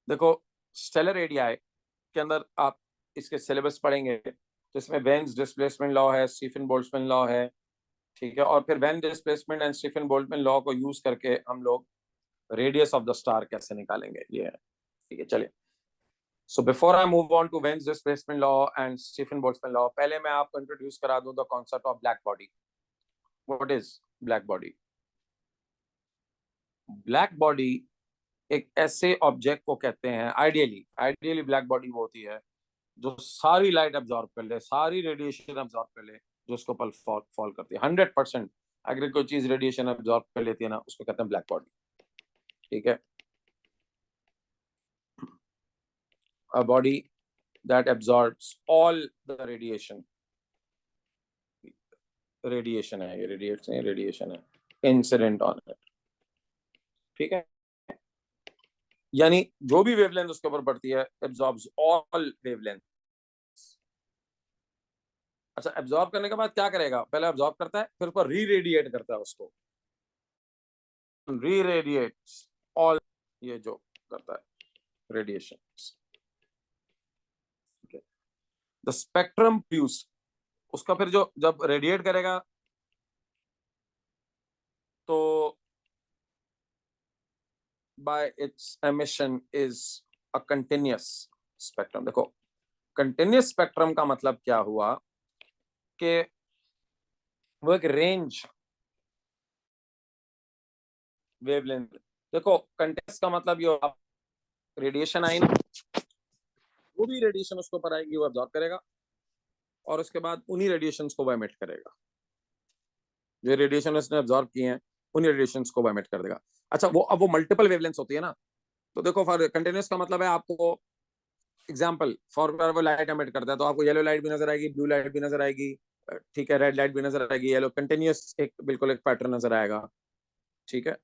देखो stellar radii के अंदर आप इसके सिलेबस पढ़ेंगे तो इसमें वेन्स डिस्प्लेसमेंट लॉ है, स्टीफन बोल्ट्जमैन लॉ है, ठीक है। और फिर when displacement and Stefan Boltzmann law को यूज करके हम लोग रेडियस ऑफ द स्टार कैसे निकालेंगे, ये है, ठीक है। चलिए, so before I move on to Wien's displacement law and Stefan Boltzmann law, पहले मैं आपको इंट्रोड्यूस करा दूं the concept of black body. What is black body? Black body एक ऐसे ऑब्जेक्ट को कहते हैं, आइडियली आइडियली ब्लैक बॉडी वो होती है जो सारी लाइट अब्सॉर्ब कर ले, सारी रेडिएशन अब्सॉर्ब कर ले, जो उसको पल फॉल करती है 100%। अगर कोई चीज रेडिएशन अब्सॉर्ब कर लेती है ना, उसको कहते हैं ब्लैक बॉडी, ठीक है। A body that absorbs all the radiation, radiation है, ये रेडिएशन है इंसिडेंट ऑन इट, ठीक है। यानी जो भी वेवलेंथ उसके ऊपर पड़ती है, एब्जॉर्ब्स ऑल वेवलेंथ। अच्छा, एब्जॉर्ब करने के बाद क्या करेगा? पहले एब्जॉर्ब करता है, फिर उसको री रेडिएट करता है, उसको री रेडिएट्स ऑल, ये जो करता है रेडिएशन, द स्पेक्ट्रम प्यूस, उसका फिर जो जब रेडिएट करेगा तो by its emission is a continuous spectrum। देखो कंटिन्यूस स्पेक्ट्रम का मतलब क्या हुआ कि वो एक रेंज वेवलेंथ। देखो कंटिन्यूस का मतलब ये रेडिएशन आई ना, वो भी रेडिएशन उसके ऊपर आएगी, वो अब्सॉर्ब करेगा और उसके बाद उन्हीं रेडिएशंस को वो एमिट करेगा, जो रेडिएशन उसने अब्सॉर्ब किए हैं उन्हीं रेडिएशंस को वो एमिट कर देगा। अच्छा, वो अब वो मल्टीपल वेवलेंथ्स होती है ना, तो देखो फॉर कंटिन्यूस का मतलब है आपको एग्जाम्पल फॉर वो लाइट एमिट करता है तो आपको येलो लाइट भी नजर आएगी, ब्लू लाइट भी नजर आएगी, ठीक है, रेड लाइट भी नजर आएगी, येलो कंटिन्यूस एक बिल्कुल एक पैटर्न नजर आएगा, ठीक है।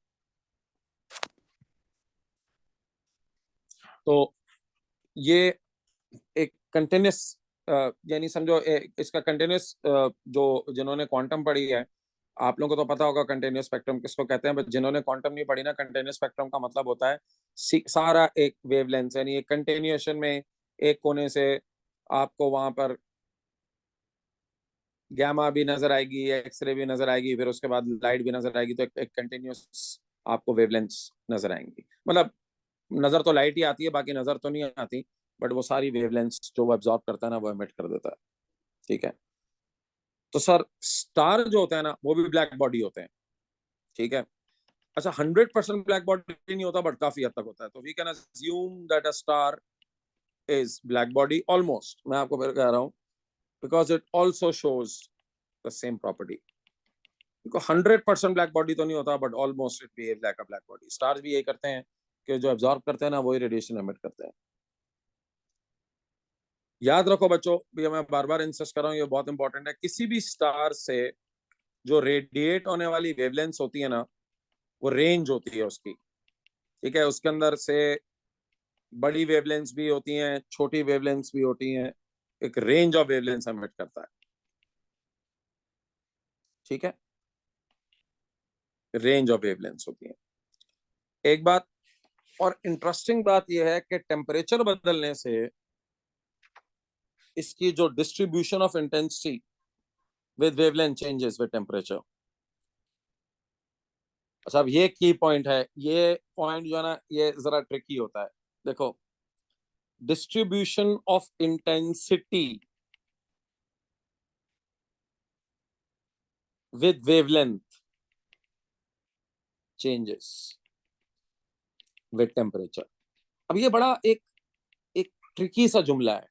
तो ये एक कंटिन्यूस यानी समझो इसका कंटिन्यूस जो जिन्होंने क्वांटम पढ़ी है, आप लोगों को तो पता होगा कंटिन्यूस स्पेक्ट्रम किसको कहते हैं, बट जिन्होंने क्वांटम नहीं पढ़ी ना, कंटिन्यूस स्पेक्ट्रम का मतलब होता है सारा एक वेवलेंथ, यानी एक कंटिन्यूएशन में एक कोने से आपको वहां पर गैमा भी नजर आएगी, एक्सरे भी नजर आएगी, फिर उसके बाद लाइट भी नजर आएगी, तो एक कंटिन्यूस आपको वेवलेंथ्स नजर आएंगी। मतलब नजर तो लाइट ही आती है, बाकी नजर तो नहीं आती, बट वो सारी वेवलेंथ्स जो वो एब्जॉर्ब करता है ना, वो एमिट कर देता है, ठीक है। तो सर स्टार जो होता है ना, वो भी ब्लैक बॉडी होते हैं, ठीक है। अच्छा, 100% ब्लैक बॉडी नहीं होता, बट काफी हद तक होता है, तो we can assume that a star is black body almost. मैं आपको फिर कह रहा हूँ because it also shows the same property. 100% black body तो नहीं होता, but almost it behave like a black body. Stars भी यही करते हैं कि जो एब्जॉर्ब करते हैं ना, वही रेडिएशन एमिट करते हैं। याद रखो बच्चों, ये मैं बार बार इंसिस्ट कर रहा हूँ, ये बहुत इंपॉर्टेंट है, किसी भी स्टार से जो रेडिएट होने वाली वेवलेंथ होती है ना, वो रेंज होती है उसकी, ठीक है। उसके अंदर से बड़ी वेवलेंथ्स भी होती हैं, छोटी वेवलेंथ्स भी होती हैं, एक रेंज ऑफ वेवलेंथ्स एमिट करता है, ठीक है। रेंज ऑफ वेवलेंथ्स होती है। एक बात और इंटरेस्टिंग बात यह है कि टेम्परेचर बदलने से इसकी जो distribution of intensity with wavelength changes with temperature. अच्छा, अब ये की पॉइंट है, ये पॉइंट जो है ना, ये जरा ट्रिकी होता है। देखो, distribution of intensity with wavelength changes with temperature. अब ये बड़ा एक एक ट्रिकी सा जुमला है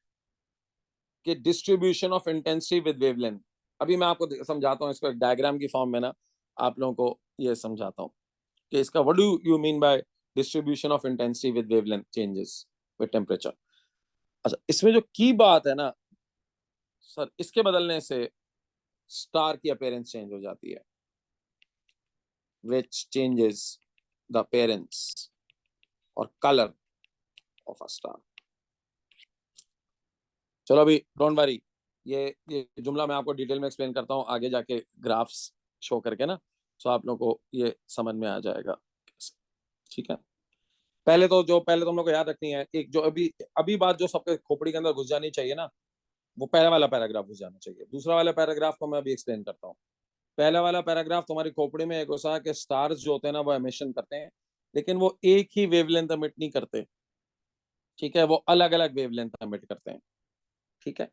कि distribution of intensity with wavelength. अभी मैं आपको समझाता हूँ इसको एक डायग्राम की फॉर्म में ना, आप लोगों को ये समझाता हूँ कि इसका what do you mean by distribution of intensity with wavelength changes with temperature. अच्छा, इसमें जो की बात है ना सर, इसके बदलने से स्टार की अपीयरेंस चेंज हो जाती है, which changes the appearance or color of a star। चलो अभी डोंट वरी, ये जुमला मैं आपको डिटेल में एक्सप्लेन करता हूँ आगे जाके ग्राफ्स शो करके ना, सो आप लोगों को ये समझ में आ जाएगा, ठीक है। पहले तुम लोग को याद रखनी है, एक जो अभी अभी बात जो सबके खोपड़ी के अंदर घुस जानी चाहिए ना, वो पहला वाला पैराग्राफ घुस जाना चाहिए। दूसरा वाला पैराग्राफ को मैं अभी एक्सप्लेन करता हूँ। पहला वाला पैराग्राफ तुम्हारी खोपड़ी में एक होता है कि स्टार्स जो होते हैं ना वो एमिशन करते हैं, लेकिन वो एक ही वेवलेंथ एमिट नहीं करते, ठीक है, वो अलग अलग वेवलेंथ एमिट करते हैं, ठीक है।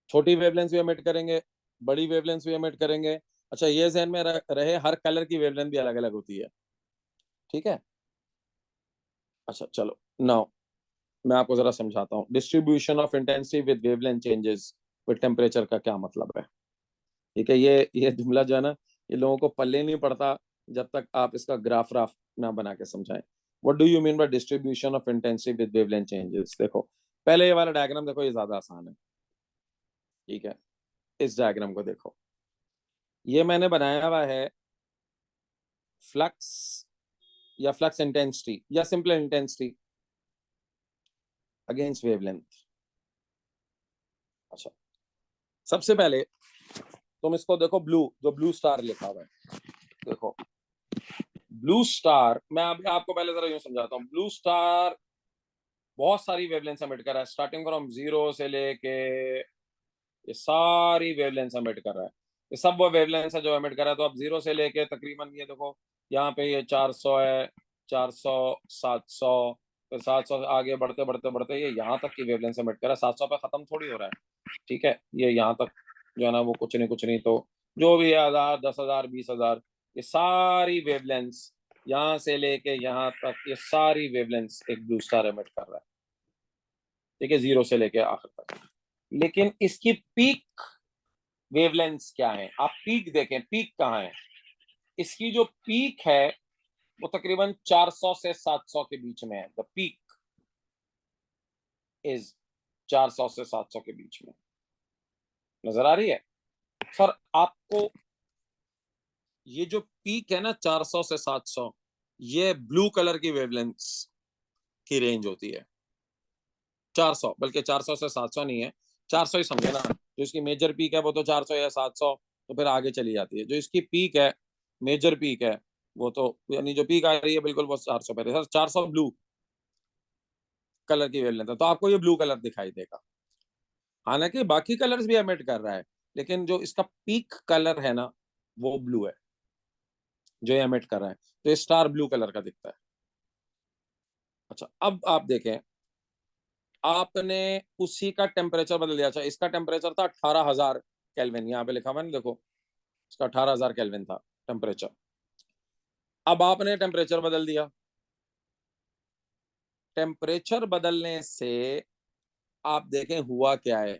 छोटी वेवलेंथ भी एमिट करेंगे, बड़ी वेवलेंथ भी एमिट करेंगे। अच्छा, ये ध्यान में रहे हर कलर की वेवलेंथ भी अलग अलग होती है, ठीक है। अच्छा चलो, नाउ मैं आपको जरा समझाता हूँ distribution of intensity with wavelength changes with temperature का क्या मतलब है, ठीक है। ये जुमला जो है ना, ये लोगों को पल्ले नहीं पड़ता जब तक आप इसका ग्राफ राफ ना बना के समझाएं। What do you mean by distribution of intensity with wavelength changes? देखो पहले ये वाला डायग्राम देखो, ये ज्यादा आसान है, ठीक है। इस डायग्राम को देखो, ये मैंने बनाया हुआ है फ्लक्स या फ्लक्स इंटेंसिटी या सिंपल इंटेंसिटी अगेंस्ट वेवलेंथ। अच्छा, सबसे पहले तुम इसको देखो, ब्लू जो ब्लू स्टार लिखा हुआ है, देखो ब्लू स्टार, मैं अभी आपको पहले जरा यूं समझाता हूँ। ब्लू स्टार बहुत सारी वेवलेंथ एमिट कर रहा है, स्टार्टिंग फ्रॉम 0 से लेके ये सारी वेवलेंथ एमिट कर रहा है। ये सब वो वेवलेंथ है जो एमिट कर रहा है। तो अब 0 से लेके तकरीबन ये देखो, यहाँ पे ये 400 है, 400, 700, फिर 700 से आगे बढ़ते बढ़ते बढ़ते ये यहाँ तक की वेवलेंथ एमिट कर रहा है। 700 पे खत्म थोड़ी हो रहा है, ठीक है। ये यहाँ तक जो है ना वो कुछ नहीं तो जो भी है 1000, 10,000, 20,000, ये सारी वेवलेंथ्स यहाँ से लेके यहाँ तक, ये सारी वेवलेंथ्स एक ब्लू स्टार एमिट कर रहा है, ठीक है, 0 से लेके आखिर तक। लेकिन इसकी पीक वेवलेंथ्स क्या है? आप पीक देखें, पीक कहाँ है? इसकी जो पीक है वो तकरीबन 400 से 700 के बीच में है। द पीक इज 400 से 700 के बीच में। नजर आ रही है सर आपको? ये जो पीक है ना 400 से 700, ये ब्लू कलर की वेवलेंथ्स की रेंज होती है। 400, बल्कि 400 से 700 नहीं है, 400 ही समझे ना। जो इसकी मेजर पीक है वो तो 400 या 700, तो फिर आगे चली जाती है। जो इसकी पीक है, मेजर पीक है, वो तो यानी जो पीक आ रही है बिल्कुल वो 400 पे सर। 400 ब्लू कलर की वेवलेंथ है, तो आपको ये ब्लू कलर दिखाई देगा। हालांकि बाकी कलर्स भी एमिट कर रहा है, लेकिन जो इसका पीक कलर है ना वो ब्लू है जो एमिट कर रहा है, तो ये स्टार ब्लू कलर का दिखता है। अच्छा, अब आप देखें, आपने उसी का टेम्परेचर बदल दिया। अच्छा, इसका टेम्परेचर था 18,000 केल्विन, यहाँ पे लिखा हुआ है, देखो इसका 18,000 केल्विन था टेम्परेचर। अब आपने टेम्परेचर बदल दिया। टेम्परेचर बदलने से आप देखें हुआ क्या है,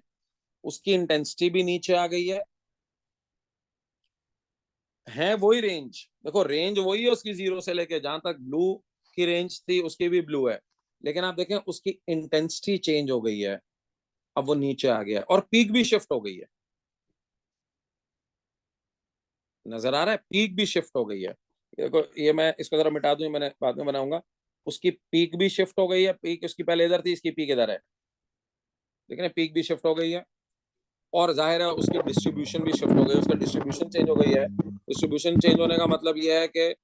उसकी इंटेंसिटी भी नीचे आ गई है वही रेंज। देखो रेंज वही है उसकी, 0 से लेके जहां तक ब्लू की रेंज थी उसकी भी ब्लू है, लेकिन आप देखें उसकी इंटेंसिटी चेंज हो गई है। अब वो नीचे आ गया है और पीक भी शिफ्ट हो गई है। नजर आ रहा है? पीक भी शिफ्ट हो गई है। देखो ये मैं इसको जरा मिटा दूं, मैंने बाद में बनाऊंगा। उसकी पीक भी शिफ्ट हो गई है, पीक उसकी पहले इधर थी, इसकी पीक इधर है, लेकिन पीक भी शिफ्ट हो गई है। और जाहिर है उसकी डिस्ट्रीब्यूशन भी शिफ्ट हो गई, उसका डिस्ट्रीब्यूशन चेंज हो गई है। डिस्ट्रीब्यूशन चेंज होने का मतलब यह है कि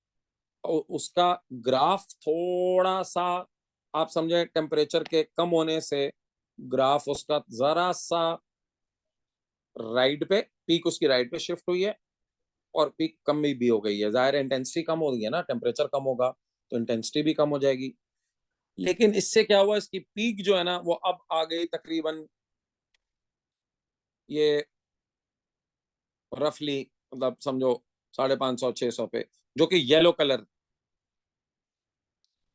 उसका ग्राफ थोड़ा सा, आप समझे, टेम्परेचर के कम होने से ग्राफ उसका जरा सा राइट पे, पीक उसकी राइट पे शिफ्ट हुई है और पीक कम भी हो गई है। जाहिर है इंटेंसिटी कम हो गई है ना, टेम्परेचर कम होगा तो इंटेंसिटी भी कम हो जाएगी। लेकिन इससे क्या हुआ, इसकी पीक जो है ना वो अब आ गई तकरीबन ये रफली, मतलब समझो 550, 600 पे, जो कि येलो कलर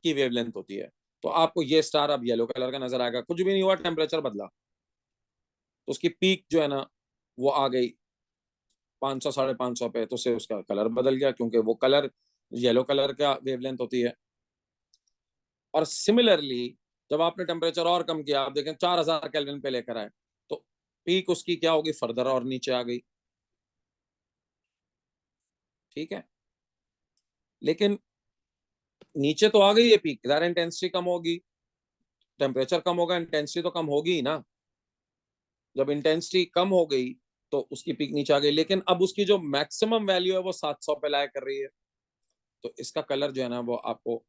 की वेवलेंथ होती है। तो आपको ये स्टार अब येलो कलर का नजर आएगा। कुछ भी नहीं हुआ, टेम्परेचर बदला तो उसकी पीक जो है ना वो आ गई 500, 550 पे, तो से उसका कलर बदल गया, क्योंकि वो कलर येलो कलर का वेवलेंथ होती है। और सिमिलरली जब आपने टेम्परेचर और कम किया, आप देखें 4,000 केल्विन पे लेकर आए, तो पीक उसकी क्या होगी, फर्दर और नीचे आ गई, ठीक है। लेकिन नीचे तो आ गई है पीक, ज़ाहिर इंटेंसिटी कम होगी, टेम्परेचर कम होगा, इंटेंसिटी तो कम होगी ही ना। जब इंटेंसिटी कम हो गई तो उसकी पीक नीचे आ गई, लेकिन अब उसकी जो मैक्सिमम वैल्यू है वो 700 पे लाया कर रही है। तो इसका कलर जो है ना वो आपको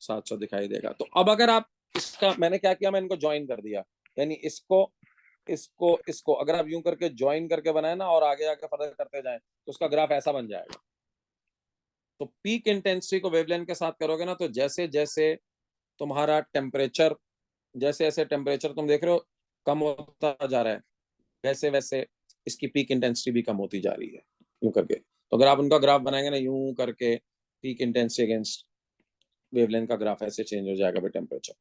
700 दिखाई देगा। तो अब अगर आप इसका, मैंने क्या किया, मैंने इनको ज्वाइन कर दिया, यानी इसको इसको इसको अगर आप यूं करके ज्वाइन करके बनाए ना और आगे आगे फर्दर करते जाएं तो उसका ग्राफ ऐसा बन जाएगा। तो पीक इंटेंसिटी को वेवलेंथ के साथ करोगे ना, तो जैसे जैसे तुम्हारा टेम्परेचर, जैसे जैसे टेम्परेचर तुम देख रहे हो कम होता जा रहा है, वैसे वैसे इसकी पीक इंटेंसिटी भी कम होती जा रही है यूं करके। तो अगर आप उनका ग्राफ बनाएंगे ना यूं करके, पीक इंटेंसिटी अगेंस्ट वेवलेंथ का ग्राफ ऐसे चेंज हो जाएगा टेम्परेचर।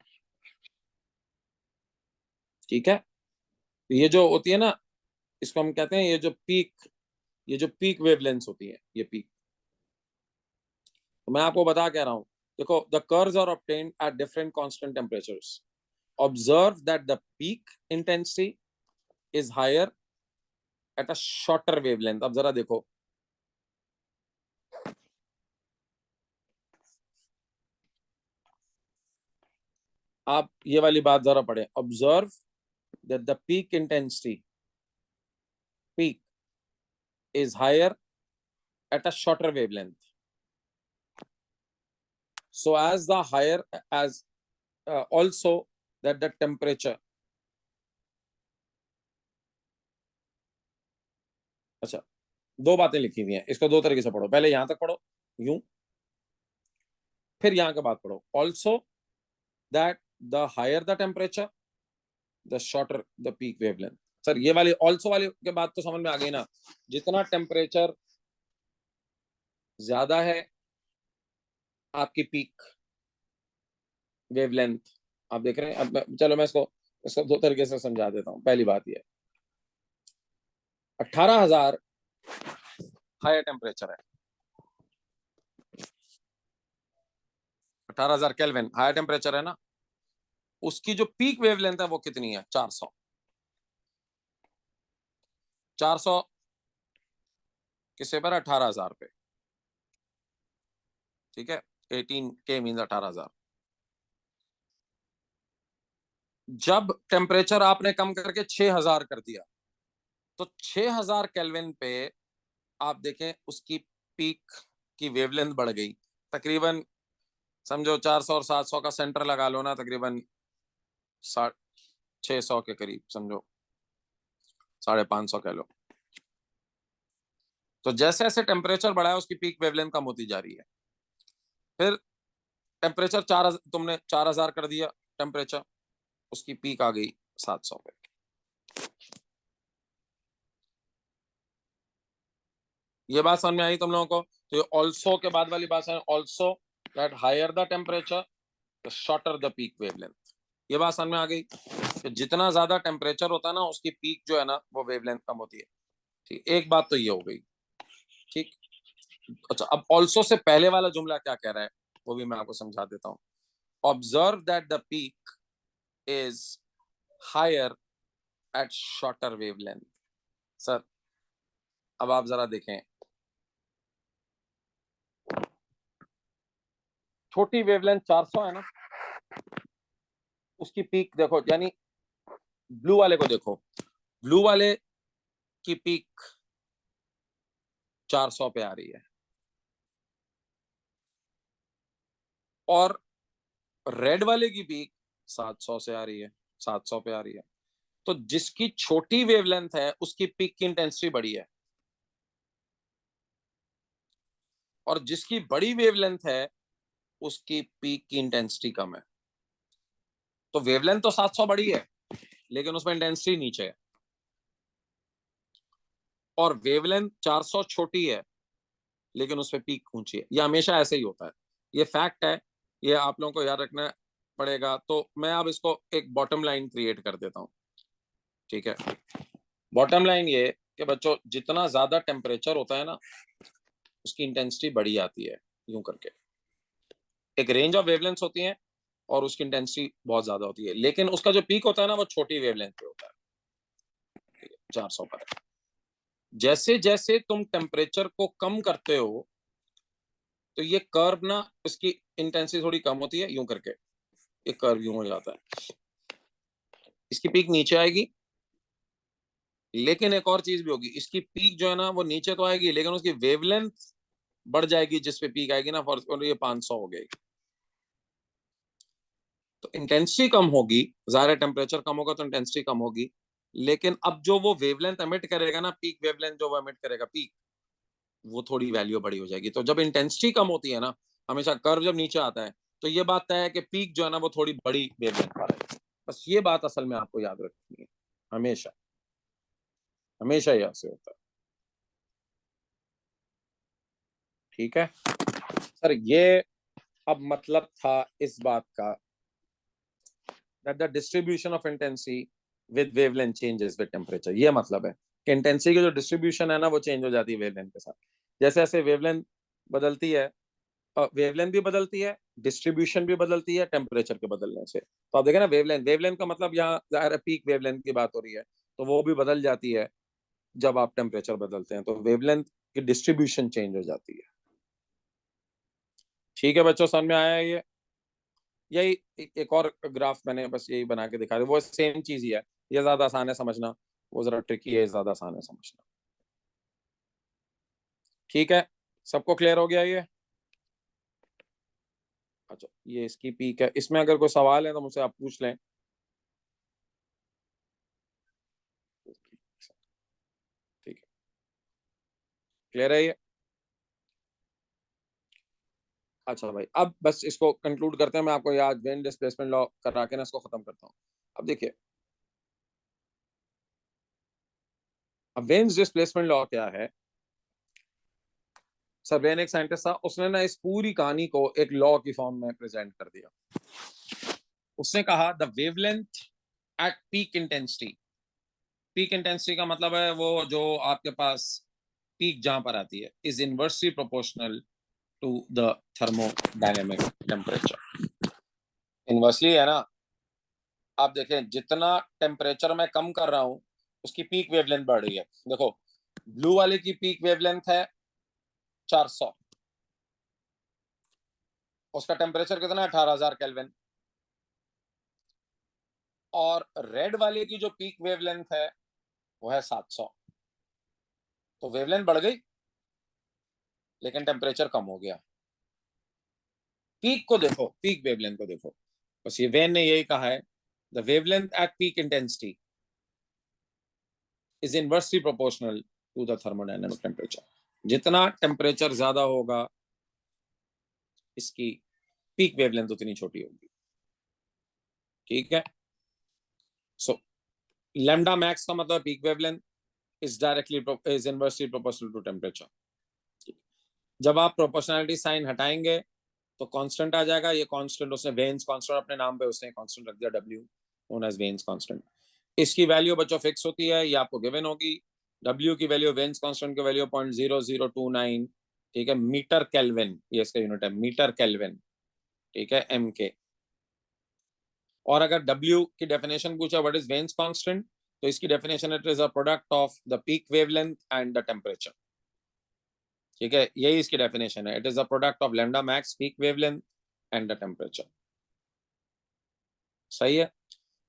ठीक है, ये जो होती है ना, इसको हम कहते हैं ये जो पीक वेवलेंथ होती है, ये पीक। तो मैं आपको बता कह रहा हूं, देखो, the curves are obtained at different constant temperatures. Observe that the peak intensity is higher at a shorter wavelength. अब जरा देखो, आप ये वाली बात जरा पढ़े। Observe that the peak intensity, peak is higher at a shorter wavelength. So as the higher as also that the temperature, अच्छा, दो बातें लिखी हुई हैं, इसको दो तरीके से पढ़ो। पहले यहां तक पढ़ो यूं, फिर यहां के बाद पढ़ो also that the higher the temperature the shorter the peak wavelength. Sir ये वाली ऑल्सो वाली के बाद तो समझ में आ गई ना, जितना टेम्परेचर ज्यादा है आपकी पीक वेवलेंथ, आप देख रहे हैं। अब चलो मैं इसको इसको दो तरीके से समझा देता हूँ। पहली बात ये, 18,000 हायर टेम्परेचर है, 18,000 केल्विन हायर टेम्परेचर है ना, उसकी जो पीक वेवलेंथ है वो कितनी है? 400। 400 किससे पर? 18,000 पे। ठीक है, 18K मीन्स 18,000। जब टेम्परेचर आपने कम करके 6,000 कर दिया, तो 6,000 केल्विन पे आप देखें उसकी पीक की वेवलेंथ बढ़ गई तकरीबन, समझो 400 और 700 का सेंटर लगा लो ना, तकरीबन 600 के करीब, समझो 550 कह लो। तो जैसे जैसे टेम्परेचर बढ़ा है उसकी पीक वेवलेंथ कम होती जा रही है। फिर टेम्परेचर 4, तुमने 4,000 कर दिया टेम्परेचर, उसकी पीक आ गई 700 पे। ये बात समझ में आई तुम लोगों को? तो ये ऑल्सो के बाद वाली बात है, also that higher the temperature the shorter the peak wavelength. ये बात समझ में आ गई कि जितना ज्यादा टेम्परेचर होता है ना उसकी पीक जो है ना वो वेवलेंथ कम होती है। ठीक, एक बात तो ये हो गई। ठीक, अच्छा, अब ऑल्सो से पहले वाला जुमला क्या कह रहा है वो भी मैं आपको समझा देता हूँ। Observe that the peak is higher at shorter wavelength. Sir अब आप जरा देखें, छोटी वेवलेंथ 400 है ना, उसकी पीक देखो, यानी ब्लू वाले को देखो, ब्लू वाले की पीक 400 पे आ रही है और रेड वाले की पीक 700 से आ रही है, 700 पे आ रही है। तो जिसकी छोटी वेवलेंथ है उसकी पीक की इंटेंसिटी बड़ी है, और जिसकी बड़ी वेवलेंथ है उसकी पीक की इंटेंसिटी कम है। तो वेवलेंथ तो 700 बड़ी है लेकिन उसमें इंटेंसिटी नीचे है, और वेवलेंथ 400 छोटी है लेकिन उसमें पीक ऊंची है। ये हमेशा ऐसे ही होता है, ये फैक्ट है, ये आप लोगों को याद रखना पड़ेगा। तो मैं अब इसको एक बॉटम लाइन क्रिएट कर देता हूँ। ठीक है, बॉटम लाइन ये कि बच्चों जितना ज्यादा टेम्परेचर होता है ना उसकी इंटेंसिटी बढ़ी आती है यूं करके। एक रेंज ऑफ वेवलेंथ होती है और उसकी इंटेंसिटी बहुत ज्यादा होती है, लेकिन उसका जो पीक होता है ना वो छोटी वेवलेंथ पे होता है, 400 पर। जैसे जैसे तुम टेम्परेचर को कम करते हो तो ये कर्व ना, इसकी इंटेंसिटी थोड़ी कम होती है यूं करके, ये कर्व यूं हो जाता है, इसकी पीक नीचे आएगी। लेकिन एक और चीज भी होगी, इसकी पीक जो है ना वो नीचे तो आएगी लेकिन उसकी वेवलेंथ बढ़ जाएगी जिस पे पीक आएगी ना, फॉर ये 500 हो गई। तो इंटेंसिटी कम होगी, ज़ाहिर टेम्परेचर कम होगा तो इंटेंसिटी कम होगी, लेकिन अब जो वो वेवलेंथ एमिट करेगा ना, पीक वेवलेंथ जो वो एमिट करेगा पीक, वो थोड़ी वैल्यू बड़ी हो जाएगी। तो जब इंटेंसिटी कम होती है ना, हमेशा कर्व जब नीचे आता है, तो ये बात तय है कि पीक जो है ना वो थोड़ी बड़ी वेवलेंथ पर है। बस ये बात असल में आपको याद रखनी है, हमेशा हमेशा ये ऐसे होता है। ठीक है सर, ये अब मतलब था इस बात का that the distribution of intensity with wavelength changes with temperature। ये मतलब है कि इंटेंसिटी की जो डिस्ट्रीब्यूशन है ना वो चेंज हो जाती है वेवलेंथ के साथ। जैसे जैसे वेवलेंथ बदलती है, वेवलेंथ भी बदलती है, डिस्ट्रीब्यूशन भी बदलती है टेम्परेचर के बदलने से। तो आप देखें ना, वेवलेंथ वेवलेंथ का मतलब यहाँ जाहिर है पीक वेवलेंथ की बात हो रही है, तो वो भी बदल जाती है जब आप टेम्परेचर बदलते हैं, तो वेवलेंथ की डिस्ट्रीब्यूशन चेंज हो जाती है। ठीक है बच्चों, समझ में आया ये? यही एक और ग्राफ मैंने बस यही बना के दिखा दिया, वो सेम चीज ही है। ये ज्यादा आसान है समझना, वो जरा ट्रिकी है, ज्यादा आसान है समझना। ठीक है, सबको क्लियर हो गया ये? अच्छा, ये इसकी पीक है। इसमें अगर कोई सवाल है तो मुझसे आप पूछ लें। ठीक है, क्लियर है ये? अच्छा भाई, अब बस इसको कंक्लूड करते हैं। मैं आपको आज वेन डिस्प्लेसमेंट लॉ करा के ना इसको खत्म करता हूँ। अब देखिए, अब वेन्स डिस्प्लेसमेंट लॉ क्या है? सर वेन एक साइंटिस्ट था, उसने ना इस पूरी कहानी को एक लॉ की फॉर्म में प्रेजेंट कर दिया। उसने कहा the wavelength at peak intensity. Peak intensity का मतलब है वो जो आपके पास पीक जहां पर आती है, is inversely proportional to the thermodynamic temperature. Inversely है ना? आप देखें, जितना टेम्परेचर मैं कम कर रहा हूं उसकी पीक वेवलेंथ बढ़ रही है। देखो, ब्लू वाले की पीक वेवलेंथ है 400, उसका टेम्परेचर कितना है? 18,000 केल्विन। और रेड वाले की जो पीक वेवलेंथ है वो है 700। तो वेवलेंथ बढ़ गई लेकिन टेम्परेचर कम हो गया। पीक को देखो, पीक वेवलेंथ को देखो। बस ये वेन ने यही कहा है, the wavelength at peak intensity is inversely proportional to the thermodynamic temperature. जितना टेम्परेचर ज्यादा होगा इसकी पीक वेवलेंथ उतनी छोटी होगी। ठीक है, सो लैम्डा मैक्स का मतलब peak wavelength is directly is inversely proportional to temperature. जब आप प्रोपोर्शनलिटी साइन हटाएंगे तो कांस्टेंट आ जाएगा। ये कांस्टेंट उसने वेन्स कांस्टेंट अपने नाम पे उसने कांस्टेंट रख दिया, W known as Wien's constant. इसकी वैल्यू बच्चों फिक्स होती है, ये आपको गिवन होगी। डब्ल्यू की वैल्यू वेन्स कांस्टेंट की वैल्यू 0.0029, ठीक है, मीटर केल्विन, ये इसका यूनिट है, मीटर केल्विन। ठीक है, एम के। और अगर डब्ल्यू की डेफिनेशन पूछा व्हाट इज वेन्स कांस्टेंट, तो इसकी definition it is a product of the peak wavelength and the temperature. ठीक है, यही इसकी डेफिनेशन है, it is a product of lambda max, peak wavelength and the temperature. सही है?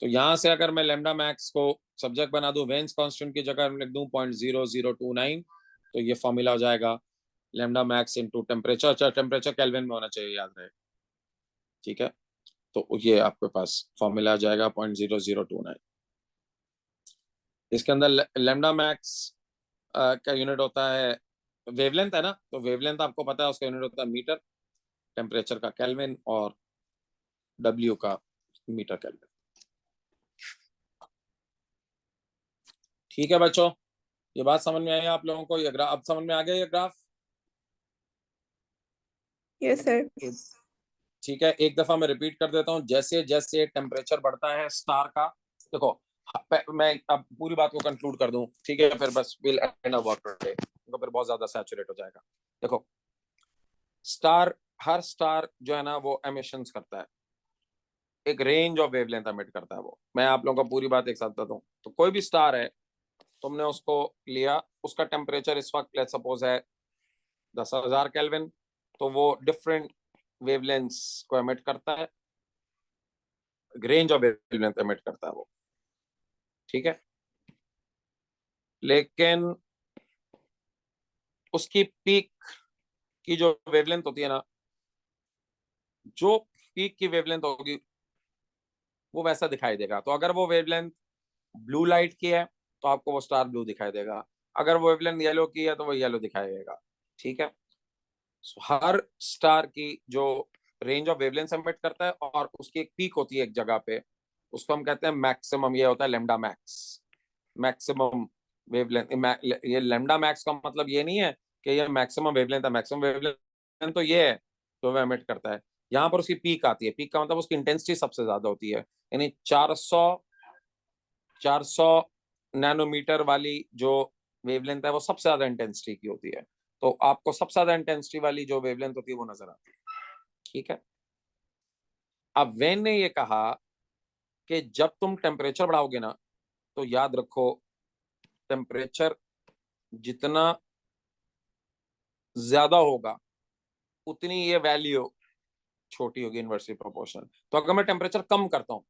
तो यहां से अगर मैं लेमडा मैक्स को सब्जेक्ट बना दूं, वेन्स कांस्टेंट की जगह लिख दूं 0.0029, तो ये फॉर्मूला हो जाएगा lambda max into temperature. Temperature kelvin में होना चाहिए, याद रहे। ठीक है, तो ये आपके पास फॉर्मूला आ जाएगा 0.0029। इसके अंदर लेमडा मैक्स का यूनिट होता है वेवलेंथ, है ना? तो वेवलेंथ आपको पता है, उसका यूनिट होता है मीटर, टेम्परेचर का केल्विन, और डब्ल्यू का मीटर केल्विन। ठीक है बच्चों, ये बात समझ में आई आप लोगों को? ये ग्राफ अब समझ में आ गया, ये ग्राफ? Yes sir. ठीक है, एक दफा मैं रिपीट कर देता हूँ। जैसे जैसे टेम्परेचर बढ़ता है स्टार का, देखो, मैं अब पूरी बात को कंक्लूड कर दूं, ठीक है, फिर बस विल एंड वर्क टुडे, तो फिर बहुत ज्यादा सैचुरेट हो जाएगा। देखो, स्टार, हर स्टार जो है ना वो एमिशंस करता है, एक रेंज ऑफ वेवलेंथ एमिट करता है वो। मैं आप लोगों को पूरी बात एक साथ बता दूं, तो कोई भी स्टार है, तुमने उसको लिया, उसका टेम्परेचर इस वक्त लेट्स सपोज है 10,000 केल्विन, तो वो डिफरेंट वेवलेंथ्स को एमिट करता है, रेंज ऑफ वेवलेंथ एमिट करता है वो। ठीक है, लेकिन उसकी पीक की जो वेवलेंथ होती है ना, जो पीक की वेवलेंथ होगी वो वैसा दिखाई देगा। तो अगर वो वेवलेंथ ब्लू लाइट की है तो आपको वो स्टार ब्लू दिखाई देगा, अगर वो वेवलेंथ येलो की है तो वो येलो दिखाई देगा। ठीक है। हर स्टार की जो रेंज ऑफ वेवलेंथ एमिट करता है और उसकी एक पीक होती है एक जगह पे, उसको हम कहते हैं मैक्सिमम, ये होता है लैम्डा मैक्स, मैक्सिमम वेवलेंथ। ये लैम्डा मैक्स का मतलब ये नहीं है कि ये मैक्सिमम वेवलेंथ है, मैक्सिमम वेवलेंथ तो ये है जो वो एमिट करता है। यहाँ पर उसकी पीक आती है, पीक का मतलब उसकी इंटेंसिटी सबसे ज्यादा होती है, यानी 400 नैनोमीटर वाली जो वेवलेंथ है वो सबसे ज्यादा इंटेंसिटी की होती है। तो आपको सबसे ज्यादा इंटेंसिटी वाली जो वेवलेंथ होती है वो नजर आती है। ठीक है। अब वेन ने ये कहा कि जब तुम टेम्परेचर बढ़ाओगे ना, तो याद रखो टेम्परेचर जितना ज्यादा होगा उतनी ये वैल्यू छोटी होगी, इनवर्सली प्रोपोर्शनल। तो अगर मैं टेम्परेचर कम करता हूं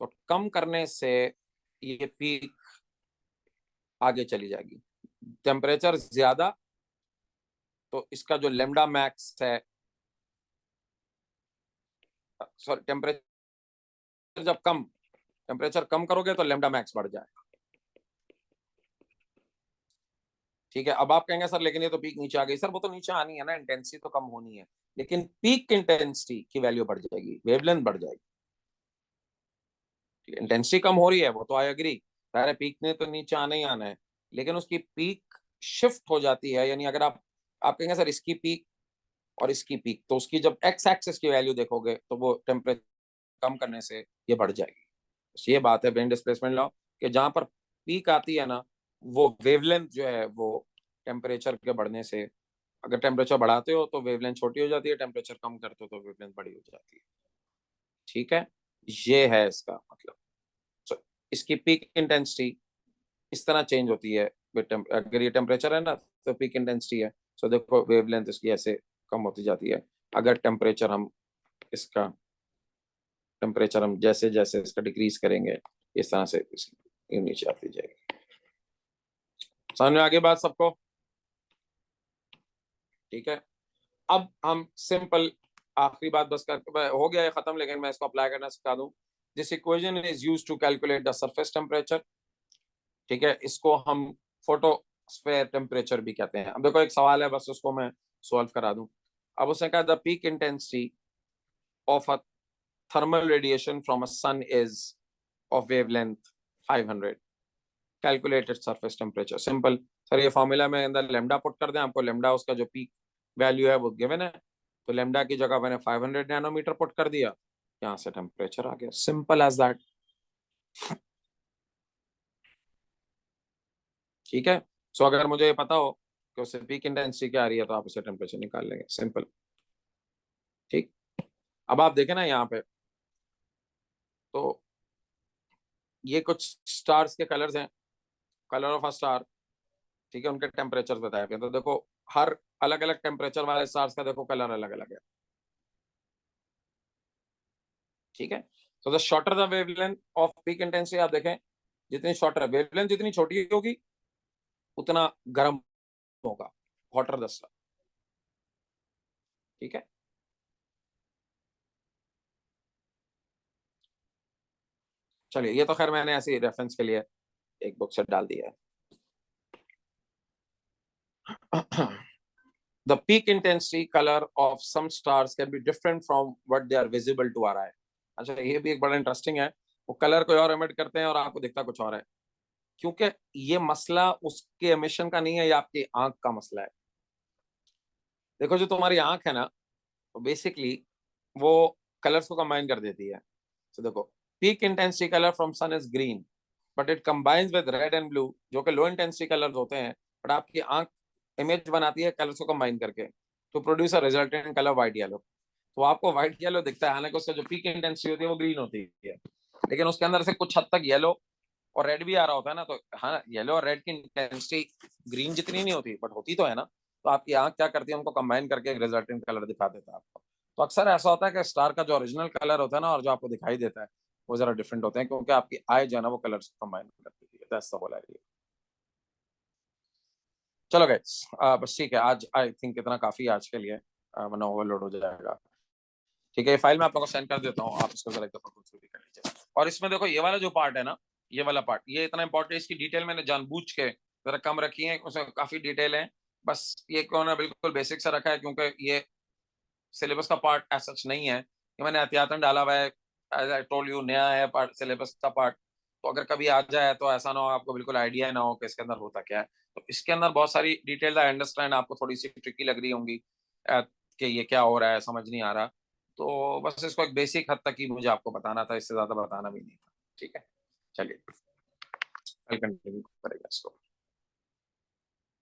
तो कम करने से ये पीक आगे चली जाएगी। टेम्परेचर ज्यादा तो इसका जो लेमडा मैक्स है, सॉरी टेम्परेचर जब कम, टेम्परेचर कम करोगे तो लेमडा मैक्स बढ़ जाएगा। ठीक है। अब आप कहेंगे सर लेकिन ये तो पीक नीचे आ गई। सर वो तो नीचे आनी है ना, इंटेंसिटी तो कम होनी है, लेकिन पीक इंटेंसिटी की वैल्यू बढ़ जाएगी, वेवलेंथ बढ़ जाएगी। इंटेंसिटी कम हो रही है वो तो आई एग्री, सारे पीक ने तो नीचे आना ही आना है, लेकिन उसकी पीक शिफ्ट हो जाती है। यानी अगर आप कहेंगे सर इसकी पीक और इसकी पीक, तो उसकी जब एक्स एक्सिस की वैल्यू देखोगे तो वो टेम्परेचर कम करने से ये बढ़ जाएगी। ये बात है ब्रेन डिस्प्लेसमेंट लॉ कि जहां पर पीक आती है ना, वो वेवलेंथ जो है वो टेम्परेचर के बढ़ने से, अगर टेम्परेचर बढ़ाते हो तो वेवलेंथ छोटी हो जाती है, टेम्परेचर कम करते हो तो वेवलेंथ बड़ी हो जाती है। ठीक है। ये है इसका मतलब। so, इसकी पीक इंटेंसिटी इस तरह चेंज होती है। अगर ये टेम्परेचर है ना तो पीक इंटेंसिटी है। सो देखो वेवलेंथ इसकी ऐसे कम होती जाती है। अगर इसका टेम्परेचर हम जैसे जैसे इसका डिक्रीज करेंगे इस तरह से इसकी नीचे आती जाएगी। समझ में आगे बात सबको? ठीक है। अब हम सिंपल आखिरी बात बस कर हो गया है खत्म, लेकिन मैं इसको अप्लाई करना सिखा दूं। This equation is used to calculate the surface temperature. ठीक है। इसको हम फोटोस्फेयर टेम्परेचर भी कहते हैं। अब देखो एक सवाल है, बस उसको मैं सॉल्व करा दूं। अब उसने कहा the peak intensity of a thermal radiation from a sun is of wavelength 500, calculated surface temperature. Simple sir, ये फॉर्मूला में अंदर लेमडा पुट कर दें, आपको लेमडा उसका जो पीक वैल्यू है वो गिवन है, तो लेमडा की जगह मैंने 500 नैनोमीटर पुट कर दिया, यहाँ से टेम्परेचर आ गया। Simple as that. ठीक है। सो अगर मुझे ये पता हो कि उससे पीक इंटेंसिटी क्या आ रही है तो आप उसे टेम्परेचर निकाल लेंगे, सिंपल। ठीक। अब आप देखें ना यहाँ पे, तो ये कुछ स्टार्स के कलर्स हैं, कलर ऑफ अ स्टार। ठीक है। उनके टेम्परेचर बताए गए, तो देखो हर अलग अलग टेम्परेचर वाले स्टार्स का देखो कलर अलग अलग है। ठीक है। तो the shorter the wavelength off peak intensity, आप देखें जितनी शॉर्टर वेवलेंथ जितनी छोटी होगी उतना गर्म होगा, हॉटर द स्टार। ठीक है। चलिए, ये तो खैर मैंने ऐसे रेफरेंस के लिए एक बुक से डाल दिया है। The peak intensity color of some stars can be different from what they are visible to our eye. अच्छा, ये भी एक बड़ा इंटरेस्टिंग है। वो कलर कोई और एमिट करते हैं और आपको दिखता कुछ और है, क्योंकि ये मसला उसके एमिशन का नहीं है, ये आपकी आंख का मसला है। देखो जो तुम्हारी आंख है ना, तो बेसिकली वो कलर्स को कंबाइन कर देती है। तो देखो peak intensity colour from sun is green, but it combines with red and blue, जो कि लो इंटेंसिटी कलर्स होते हैं, बट आपकी आंख इमेज बनाती है कलर्स को कंबाइन करके, तो produce a resultant colour white yellow. तो आपको व्हाइट येलो दिखता है, हालांकि उसका जो पीक इंटेंसिटी होती है वो ग्रीन होती है, लेकिन उसके अंदर से कुछ हद तक येलो और रेड भी आ रहा होता है ना। तो हाँ, येलो और रेड की इंटेंसिटी ग्रीन जितनी नहीं होती, बट होती तो है ना। तो आपकी आंख क्या करती है, उनको कंबाइन करके एक रिजल्टेंट कलर दिखा देता है आपको। तो अक्सर ऐसा होता है कि स्टार का जो ओरिजिनल कलर होता है ना और जो आपको दिखाई देता है वो जरा डिफरेंट होते हैं, क्योंकि आपकी आई जो है ना वो कलर्स कंबाइन कर देती है। That's the whole idea. चलो गाइस, बस ठीक है, आज आई थिंक इतना काफी है आज के लिए, वरना ओवरलोड हो जाएगा। ठीक है, ये फाइल मैं आप लोगों को सेंड कर देता हूँ, आप इसको जरा एक दफा खुद भी कर लीजिए। और इसमें देखो ये वाला जो पार्ट है ना, ये वाला पार्ट, ये इतना इंपॉर्टेंट, इसकी डिटेल मैंने जानबूझ के जरा कम रखी है, उसमें काफी डिटेल है। बस ये कोना बिल्कुल बेसिक सा रखा है, क्योंकि ये सिलेबस का पार्ट एज सच नहीं है, ये मैंने एहतियातन डाला हुआ है। एज आई टोल्ड यू, नया है पार्ट, सिलेबस का पार्ट। तो अगर कभी आ जाए तो ऐसा ना हो आपको बिल्कुल आइडिया ना हो कि इसके अंदर होता क्या है। तो इसके अंदर बहुत सारी डिटेल, आई अंडरस्टैंड आपको थोड़ी सी ट्रिकी लग रही होंगी कि ये क्या हो रहा है, समझ नहीं आ रहा। तो बस इसको एक बेसिक हद तक ही मुझे आपको बताना था, इससे ज्यादा बताना भी नहीं था। ठीक है, चलिए कल कंटिन्यू करेगा इसको।